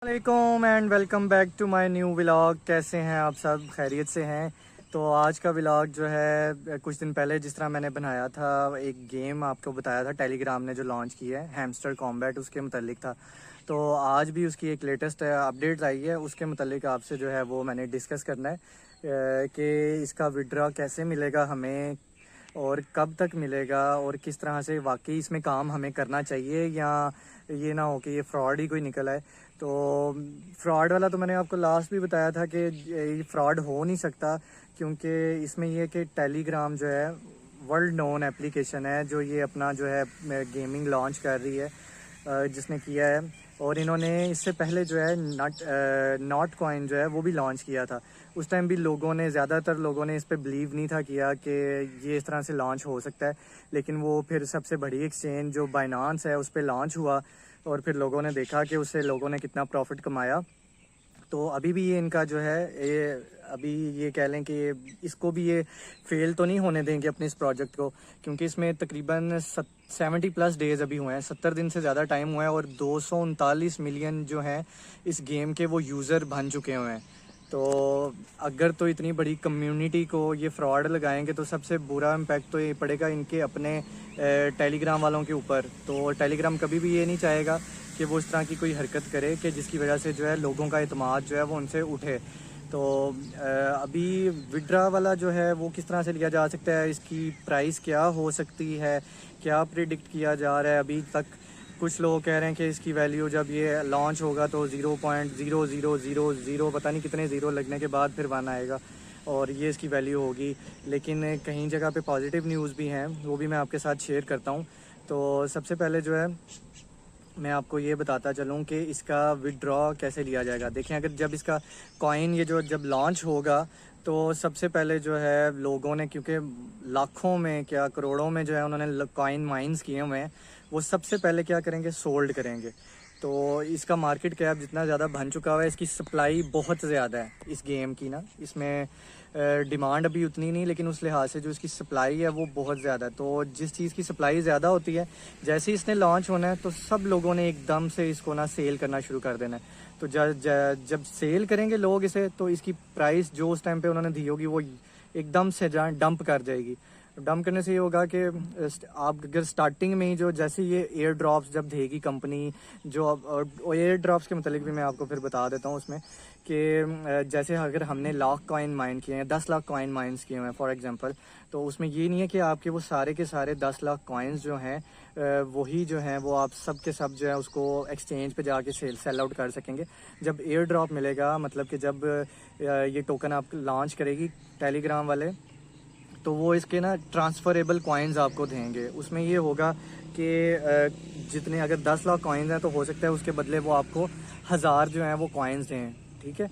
वालेकुम and welcome back to my new vlog. कैसे हैं आप सब? खैरियत से हैं? तो आज का व्लॉग जो है कुछ दिन पहले जिस तरह मैंने बनाया था, एक गेम आपको बताया था टेलीग्राम ने जो लॉन्च की है हैमस्टर कॉम्बैट, उसके मुतालिक था। तो आज भी उसकी एक लेटेस्ट अपडेट आई है, उसके मुतालिक आपसे जो है वो मैंने डिस्कस करना है कि इसका विड्रॉ कैसे मिलेगा हमें और कब तक मिलेगा और किस तरह से वाकई इसमें काम हमें करना चाहिए, या ये ना हो कि ये फ्रॉड ही कोई निकल आए। तो फ्रॉड वाला तो मैंने आपको लास्ट भी बताया था कि ये फ्रॉड हो नहीं सकता, क्योंकि इसमें ये कि टेलीग्राम जो है वर्ल्ड नोन एप्लीकेशन है, जो ये अपना जो है गेमिंग लॉन्च कर रही है, जिसने किया है। और इन्होंने इससे पहले जो है नॉट कॉइन जो है वो भी लॉन्च किया था। उस टाइम भी ज़्यादातर लोगों ने इस पर बिलीव नहीं था किया कि ये इस तरह से लॉन्च हो सकता है। लेकिन वो फिर सबसे बड़ी एक्सचेंज जो बाइनांस है उस पर लॉन्च हुआ और फिर लोगों ने देखा कि उससे लोगों ने कितना प्रॉफिट कमाया। तो अभी भी ये इनका जो है ये अभी ये कह लें कि इसको भी ये फेल तो नहीं होने देंगे अपने इस प्रोजेक्ट को, क्योंकि इसमें तकरीबन 70+ डेज़ अभी हुए हैं, 70 दिन से ज़्यादा टाइम हुआ है और 239 मिलियन जो हैं इस गेम के वो यूज़र बन चुके हुए हैं। तो अगर तो इतनी बड़ी कम्युनिटी को ये फ्रॉड लगाएंगे तो सबसे बुरा इम्पैक्ट तो ये पड़ेगा इनके अपने टेलीग्राम वालों के ऊपर। तो टेलीग्राम कभी भी ये नहीं चाहेगा कि वो इस तरह की कोई हरकत करे कि जिसकी वजह से जो है लोगों का एतमाद जो है वो उनसे उठे। तो अभी विड्रा वाला जो है वो किस तरह से लिया जा सकता है, इसकी प्राइस क्या हो सकती है, क्या प्रिडिक्ट किया जा रहा है अभी तक। कुछ लोग कह रहे हैं कि इसकी वैल्यू जब ये लॉन्च होगा तो 0.0000 पता नहीं कितने ज़ीरो लगने के बाद फिर वन आएगा और ये इसकी वैल्यू होगी। लेकिन कहीं जगह पे पॉजिटिव न्यूज़ भी हैं, वो भी मैं आपके साथ शेयर करता हूँ। तो सबसे पहले जो है मैं आपको ये बताता चलूँ कि इसका विड्रॉ कैसे लिया जाएगा। देखें, अगर जब इसका कॉइन ये जो जब लॉन्च होगा तो सबसे पहले जो है लोगों ने, क्योंकि लाखों में क्या करोड़ों में जो है उन्होंने कॉइन माइंस किए हुए हैं, वो सबसे पहले क्या करेंगे, सोल्ड करेंगे। तो इसका मार्केट कैप जितना ज़्यादा बन चुका हुआ है, इसकी सप्लाई बहुत ज़्यादा है इस गेम की ना। इसमें डिमांड अभी उतनी नहीं, लेकिन उस लिहाज से जो इसकी सप्लाई है वो बहुत ज़्यादा है। तो जिस चीज़ की सप्लाई ज़्यादा होती है, जैसे ही इसने लॉन्च होना है तो सब लोगों ने एकदम से इसको ना सेल करना शुरू कर देना है। तो जब सेल करेंगे लोग इसे, तो इसकी प्राइस जो उस टाइम पे उन्होंने दी होगी वो एकदम से डंप कर जाएगी। डंप करने से ये होगा कि आप अगर स्टार्टिंग में ही जो जैसे ये एयर ड्रॉप्स जब देगी कंपनी, जो एयर ड्रॉप्स के मतलब भी मैं आपको फिर बता देता हूँ उसमें कि जैसे अगर हमने लाख कॉइन माइन किए हैं, 10 लाख कॉइन माइंस किए हैं फॉर एग्जांपल, तो उसमें ये नहीं है कि आपके वो सारे के सारे 10 लाख कॉइन्स जो हैं वही जो हैं वो आप सब के सब जो है उसको एक्सचेंज पे जाके सेल आउट कर सकेंगे। जब एयर ड्रॉप मिलेगा, मतलब कि जब ये टोकन आप लॉन्च करेगी टेलीग्राम वाले, तो वो इसके ना ट्रांसफरेबल कॉइन्स आपको देंगे। उसमें ये होगा कि जितने अगर 10 लाख कॉइन्स हैं तो हो सकता है उसके बदले वो आपको 1000 जो हैं वो कॉइन्स दें, ठीक है।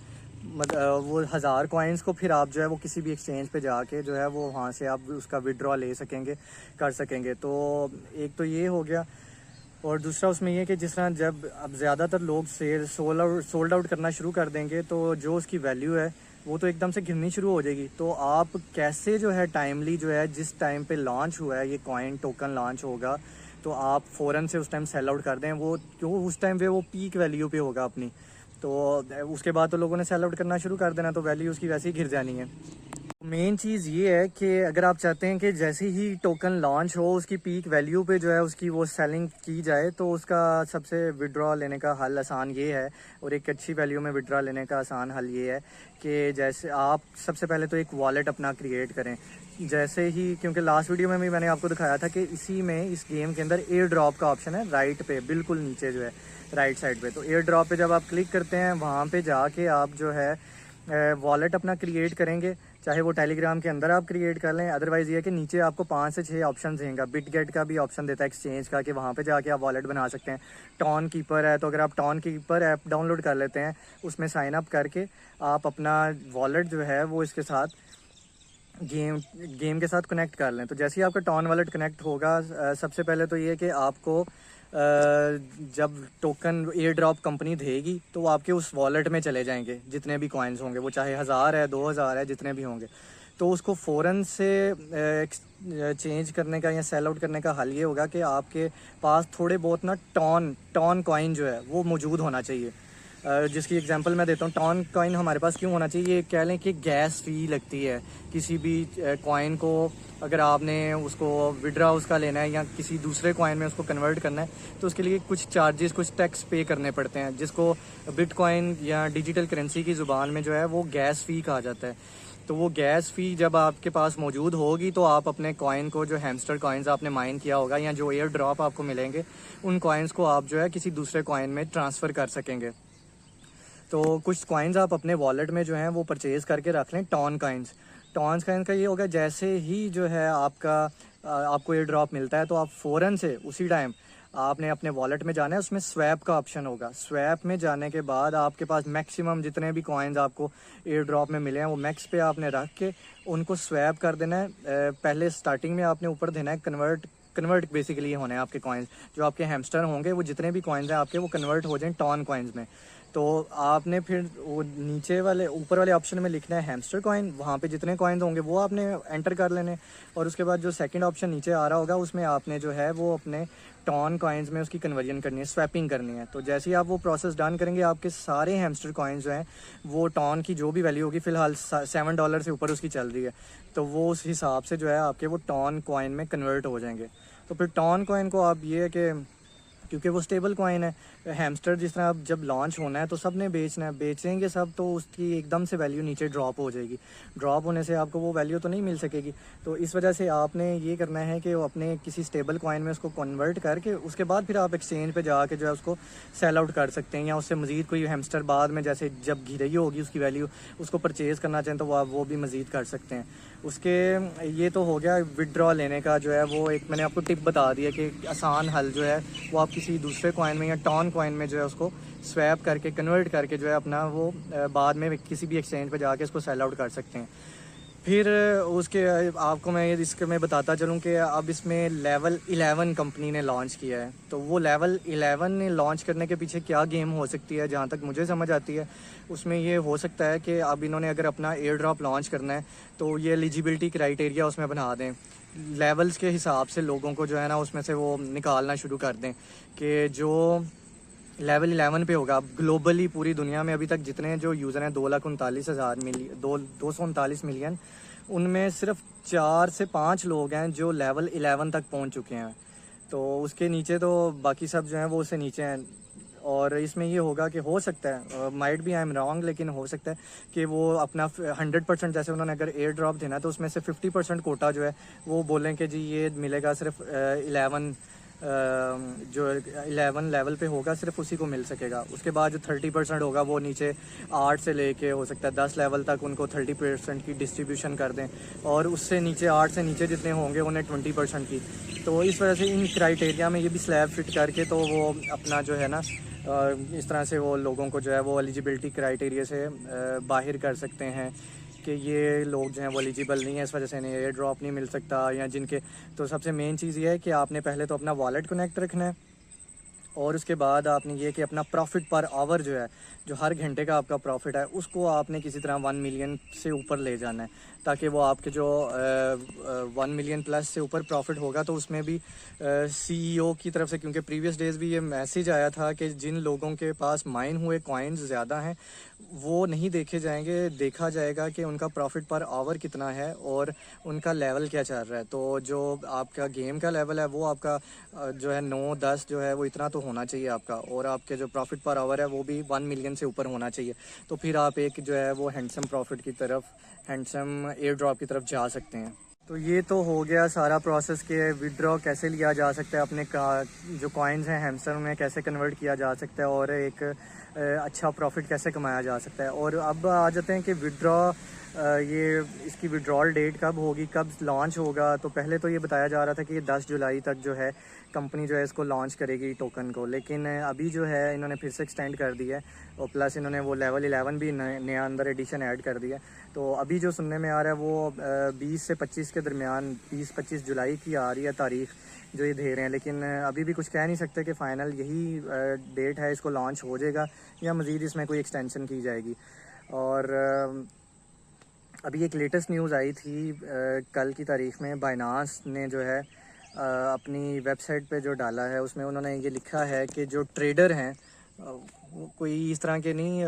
वो 1000 कॉइन्स को फिर आप जो है वो किसी भी एक्सचेंज पे जाके जो है वो वहाँ से आप उसका विड्रॉ ले सकेंगे, कर सकेंगे। तो एक तो ये हो गया। और दूसरा उसमें ये कि जिस तरह जब अब ज़्यादातर लोग सोल्ड आउट करना शुरू कर देंगे, तो जो उसकी वैल्यू है वो तो एकदम से गिरनी शुरू हो जाएगी। तो आप कैसे जो है टाइमली जो है जिस टाइम पे लॉन्च हुआ है ये कॉइन टोकन लॉन्च होगा, तो आप फ़ौरन से उस टाइम सेल आउट कर दें, वो क्यों उस टाइम पे वो पीक वैल्यू पे होगा अपनी। तो उसके बाद तो लोगों ने सेल आउट करना शुरू कर देना, तो वैल्यू उसकी वैसे ही गिर जानी है। मेन चीज़ ये है कि अगर आप चाहते हैं कि जैसे ही टोकन लॉन्च हो उसकी पीक वैल्यू पे जो है उसकी वो सेलिंग की जाए, तो उसका सबसे विड्रॉ लेने का हल आसान ये है, और एक अच्छी वैल्यू में विड्रॉ लेने का आसान हल ये है कि जैसे आप सबसे पहले तो एक वॉलेट अपना क्रिएट करें। जैसे ही, क्योंकि लास्ट वीडियो में भी मैंने आपको दिखाया था कि इसी में इस गेम के अंदर एयर ड्रॉप का ऑप्शन है राइट पे, बिल्कुल नीचे जो है राइट साइड पे। तो एयर ड्रॉप पे जब आप क्लिक करते हैं वहाँ पे जाके आप जो है वॉलेट अपना क्रिएट करेंगे, चाहे वो टेलीग्राम के अंदर आप क्रिएट कर लें। अदरवाइज़ ये है कि नीचे आपको 5 से 6 ऑप्शन देंगे। बिटगेट का भी ऑप्शन देता है एक्सचेंज का, कि वहाँ पे जाके आप वॉलेट बना सकते हैं। टॉन कीपर है, तो अगर आप टॉन कीपर ऐप डाउनलोड कर लेते हैं, उसमें साइन अप करके आप अपना वॉलेट जो है वो इसके साथ गेम के साथ कनेक्ट कर लें। तो जैसे ही आपका टॉन वॉलेट कनेक्ट होगा, सबसे पहले तो ये कि आपको जब टोकन एयर ड्रॉप कंपनी देगी तो वो आपके उस वॉलेट में चले जाएंगे, जितने भी कॉइन्स होंगे, वो चाहे 1000 है 2000 है जितने भी होंगे। तो उसको फ़ौरन से चेंज करने का या सेल आउट करने का हल ये होगा कि आपके पास थोड़े बहुत ना टॉन कॉइन जो है वो मौजूद होना चाहिए। जिसकी एग्जांपल मैं देता हूँ, टॉन कॉइन हमारे पास क्यों होना चाहिए, ये कह लें कि गैस फी लगती है किसी भी कॉइन को। अगर आपने उसको विड्रा उसका लेना है या किसी दूसरे कॉइन में उसको कन्वर्ट करना है, तो उसके लिए कुछ चार्जेस, कुछ टैक्स पे करने पड़ते हैं, जिसको बिटकॉइन या डिजिटल करेंसी की ज़ुबान में जो है वो गैस फ़ी कहा जाता है। तो वो गैस फ़ी जब आपके पास मौजूद होगी तो आप अपने कॉइन को, जो हैमस्टर कॉइन्स आपने माइन किया होगा या जो एयर ड्रॉप आपको मिलेंगे, उन कॉइन्स को आप जो है किसी दूसरे कॉइन में ट्रांसफ़र कर सकेंगे। तो कुछ कॉइन्स आप अपने वॉलेट में जो हैं वो परचेज़ करके रख लें, टॉन कॉइन्स। टॉन कॉइन का ये होगा, जैसे ही जो है आपको एयर ड्रॉप मिलता है तो आप फ़ौरन से उसी टाइम आपने अपने वॉलेट में जाना है, उसमें स्वैप का ऑप्शन होगा। स्वैप में जाने के बाद आपके पास मैक्सिमम जितने भी कॉइन्स आपको एयर ड्रॉप में मिले हैं वो मैक्स पे आपने रख के उनको स्वैप कर देना है। पहले स्टार्टिंग में आपने ऊपर देना है कन्वर्ट बेसिकली होने हैं आपके कॉइन्स, जो आपके हैमस्टर होंगे वो जितने भी कॉइन्स हैं आपके वो कन्वर्ट हो जाएं टॉन कॉइन्स में। तो आपने फिर वो नीचे वाले ऊपर वाले ऑप्शन में लिखना है हैमस्टर कॉइन, वहाँ पे जितने कॉइन्स होंगे वो आपने एंटर कर लेने। और उसके बाद जो सेकंड ऑप्शन नीचे आ रहा होगा उसमें आपने जो है वो अपने टॉन कॉइन्स में उसकी कन्वर्जन करनी है, स्वैपिंग करनी है। तो जैसे ही आप वो प्रोसेस डन करेंगे, आपके सारे हैमस्टर कॉइन्स जो हैं वो टॉन की जो भी वैल्यू होगी, फ़िलहाल $7 से ऊपर उसकी चल रही है, तो वो उस हिसाब से जो है आपके वो टॉन कॉइन में कन्वर्ट हो जाएंगे। तो फिर टॉन कॉइन को आप ये है कि क्योंकि वो स्टेबल कॉइन है, हैमस्टर जिस तरह अब जब लॉन्च होना है तो सब ने बेचना है, बेचेंगे सब, तो उसकी एकदम से वैल्यू नीचे ड्रॉप हो जाएगी। ड्रॉप होने से आपको वो वैल्यू तो नहीं मिल सकेगी। तो इस वजह से आपने ये करना है कि वो अपने किसी स्टेबल कॉइन में उसको कन्वर्ट करके उसके बाद फिर आप एक्सचेंज पे जाके जो है उसको सेल आउट कर सकते हैं, या उससे मज़ीद कोई हैमस्टर बाद में जैसे जब गिर रही होगी उसकी वैल्यू, उसको परचेज़ करना चाहें तो वो आप वो भी मज़ीद कर सकते हैं। उसके ये तो हो गया विड्रॉ लेने का, जो है वो एक मैंने आपको टिप बता दी है कि आसान हल जो है वो आप किसी दूसरे कॉइन में या टॉन कॉइन में जो है उसको स्वैप करके कन्वर्ट करके जो है अपना वो बाद में किसी भी एक्सचेंज पे जाके उसको सेल आउट कर सकते हैं। फिर उसके आपको मैं इसके मैं बताता चलूँ कि अब इसमें लेवल 11 कंपनी ने लॉन्च किया है। तो वो लेवल 11 ने लॉन्च करने के पीछे क्या गेम हो सकती है, जहाँ तक मुझे समझ आती है उसमें ये हो सकता है कि अब इन्होंने अगर अपना एयर ड्रॉप लॉन्च करना है तो ये एलिजिबिलिटी क्राइटेरिया उसमें बना दें, लेवल्स के हिसाब से लोगों को जो है ना उसमें से वो निकालना शुरू कर दें कि जो लेवल 11 पे होगा। अब ग्लोबली पूरी दुनिया में अभी तक जितने जो यूज़र हैं 2,39,000 मिलियन 239 मिलियन, उनमें सिर्फ 4 से 5 लोग हैं जो लेवल 11 तक पहुंच चुके हैं। तो उसके नीचे तो बाकी सब जो हैं वो उससे नीचे हैं। और इसमें ये होगा कि हो सकता है, might be I am wrong, लेकिन हो सकता है कि वो अपना 100%, जैसे उन्होंने अगर एयर ड्रॉप देना तो उसमें से 50% कोटा जो है वो बोलें कि जी ये मिलेगा सिर्फ 11 जो 11 लेवल पे होगा सिर्फ उसी को मिल सकेगा। उसके बाद जो 30% होगा वो नीचे 8 से लेके हो सकता है 10 लेवल तक उनको 30% की डिस्ट्रीब्यूशन कर दें, और उससे नीचे 8 से नीचे जितने होंगे उन्हें 20% की। तो इस वजह से इन क्राइटेरिया में ये भी स्लैब फिट करके तो वो अपना जो है ना इस तरह से वो लोगों को जो है वो एलिजिबिलिटी क्राइटेरिया से बाहर कर सकते हैं कि ये लोग जो हैं वो एलिजिबल नहीं है, इस वजह से इन्हें एयर ड्रॉप नहीं मिल सकता या जिनके। तो सबसे मेन चीज़ ये है कि आपने पहले तो अपना वॉलेट कनेक्ट रखना है, और उसके बाद आपने ये कि अपना प्रॉफिट पर आवर जो है, जो हर घंटे का आपका प्रॉफिट है, उसको आपने किसी तरह 1 मिलियन से ऊपर ले जाना है, ताकि वो आपके जो 1 मिलियन प्लस से ऊपर प्रॉफिट होगा तो उसमें भी CEO की तरफ से, क्योंकि प्रीवियस डेज़ भी ये मैसेज आया था कि जिन लोगों के पास माइन हुए कॉइन्स ज़्यादा हैं वो नहीं देखे जाएंगे, देखा जाएगा कि उनका प्रॉफिट पर आवर कितना है और उनका लेवल क्या चल रहा है। तो जो आपका गेम का लेवल है वो आपका जो है 9-10 जो है वो इतना तो होना चाहिए आपका, और आपके जो प्रॉफिट पर आवर है वो भी 1 मिलियन से ऊपर होना चाहिए। तो फिर आप एक जो है वो हैंडसम प्रॉफिट की तरफ, हैंडसम एयर ड्रॉप की तरफ जा सकते हैं। तो ये तो हो गया सारा प्रोसेस के विड्रॉ कैसे लिया जा सकता है, अपने जो कॉइन्स हैं हैमस्टर में कैसे कन्वर्ट किया जा सकता है, और एक अच्छा प्रॉफिट कैसे कमाया जा सकता है। और अब आ जाते हैं कि विड्रॉ ये इसकी विड्रॉल डेट कब होगी, कब लॉन्च होगा। तो पहले तो ये बताया जा रहा था कि ये 10 जुलाई तक जो है कंपनी जो है इसको लॉन्च करेगी टोकन को, लेकिन अभी जो है इन्होंने फिर से एक्सटेंड कर दिया है, और प्लस इन्होंने वो लेवल 11 भी नया अंदर एडिशन ऐड कर दिया। तो अभी जो सुनने में आ रहा है वो 20 से 25 के दरमियान, 20-25 जुलाई की आ रही है तारीख जो ये दे रहे हैं, लेकिन अभी भी कुछ कह नहीं सकते कि फ़ाइनल यही डेट है, इसको लॉन्च हो जाएगा या मज़ीद इसमें कोई एक्सटेंशन की जाएगी। और अभी एक लेटेस्ट न्यूज़ आई थी कल की तारीख़ में, बाइनांस ने जो है अपनी वेबसाइट पे जो डाला है उसमें उन्होंने ये लिखा है कि जो ट्रेडर हैं कोई इस तरह के नहीं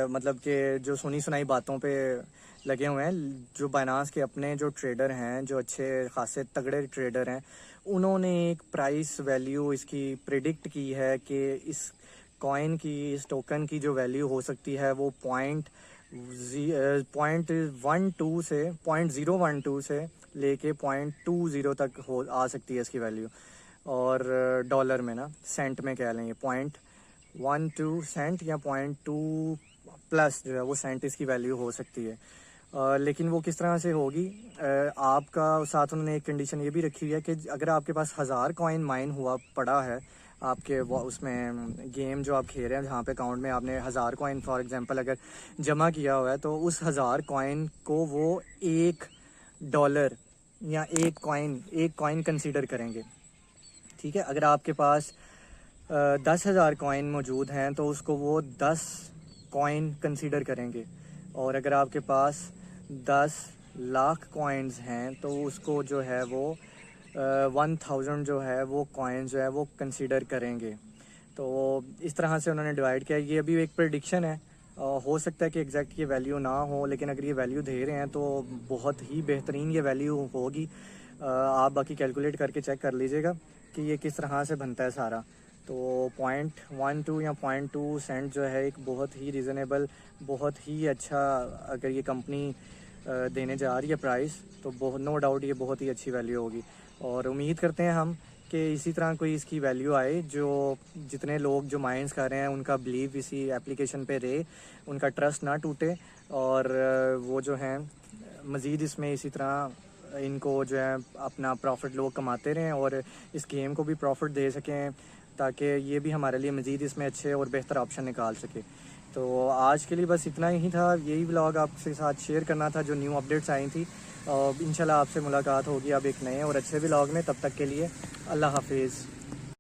मतलब कि जो सुनी सुनाई बातों पे लगे हुए हैं। जो बाइनांस के अपने जो ट्रेडर हैं, जो अच्छे खासे तगड़े ट्रेडर हैं, उन्होंने एक प्राइस वैल्यू इसकी प्रिडिक्ट की है कि इस कॉइन की, इस टोकन की जो वैल्यू हो सकती है वो .012 से लेके .20 तक हो आ सकती है इसकी वैल्यू। और डॉलर में ना, सेंट में कह लेंगे, 0.12 सेंट या 0.2 प्लस जो है वो सेंट इसकी वैल्यू हो सकती है। लेकिन वो किस तरह से होगी, आपका साथ उन्होंने एक कंडीशन ये भी रखी हुई है कि अगर आपके पास 1000 कॉइन माइन हुआ पड़ा है आपके उसमें गेम जो आप खेल रहे हैं, जहाँ पे अकाउंट में आपने 1000 कॉइन फॉर एग्जांपल अगर जमा किया हुआ है, तो उस 1000 कॉइन को वो $1 या एक कॉइन कंसीडर करेंगे। ठीक है, अगर आपके पास 10,000 कॉइन मौजूद हैं तो उसको वो 10 कॉइन कंसीडर करेंगे। और अगर आपके पास 10 लाख कॉइन्स हैं तो उसको जो है वो 1000 जो है वो कॉइन जो है वो कंसीडर करेंगे। तो इस तरह से उन्होंने डिवाइड किया। ये अभी एक प्रेडिक्शन है, हो सकता है कि एग्जैक्ट ये वैल्यू ना हो, लेकिन अगर ये वैल्यू दे रहे हैं तो बहुत ही बेहतरीन ये वैल्यू होगी। आप बाकी कैलकुलेट करके चेक कर लीजिएगा कि ये किस तरह से बनता है सारा। तो 0.12 या 0.2 सेंट जो है एक बहुत ही रीज़नेबल, बहुत ही अच्छा, अगर ये कंपनी देने जा रही है प्राइस, तो बहुत नो डाउट ये बहुत ही अच्छी वैल्यू होगी। और उम्मीद करते हैं हम कि इसी तरह कोई इसकी वैल्यू आए, जो जितने लोग जो माइंस कर रहे हैं उनका बिलीव इसी एप्लीकेशन पे रहे, उनका ट्रस्ट ना टूटे, और वो जो हैं मज़ीद इसमें इसी तरह इनको जो है अपना प्रॉफिट लोग कमाते रहें और इस गेम को भी प्रॉफिट दे सकें, ताकि ये भी हमारे लिए मज़ीद इसमें अच्छे और बेहतर ऑप्शन निकाल सके। तो आज के लिए बस इतना ही था, यही व्लॉग आपके साथ शेयर करना था जो न्यू अपडेट्स आई थी। इंशाल्लाह आपसे मुलाकात होगी अब एक नए और अच्छे व्लॉग में। तब तक के लिए अल्लाह हाफिज़।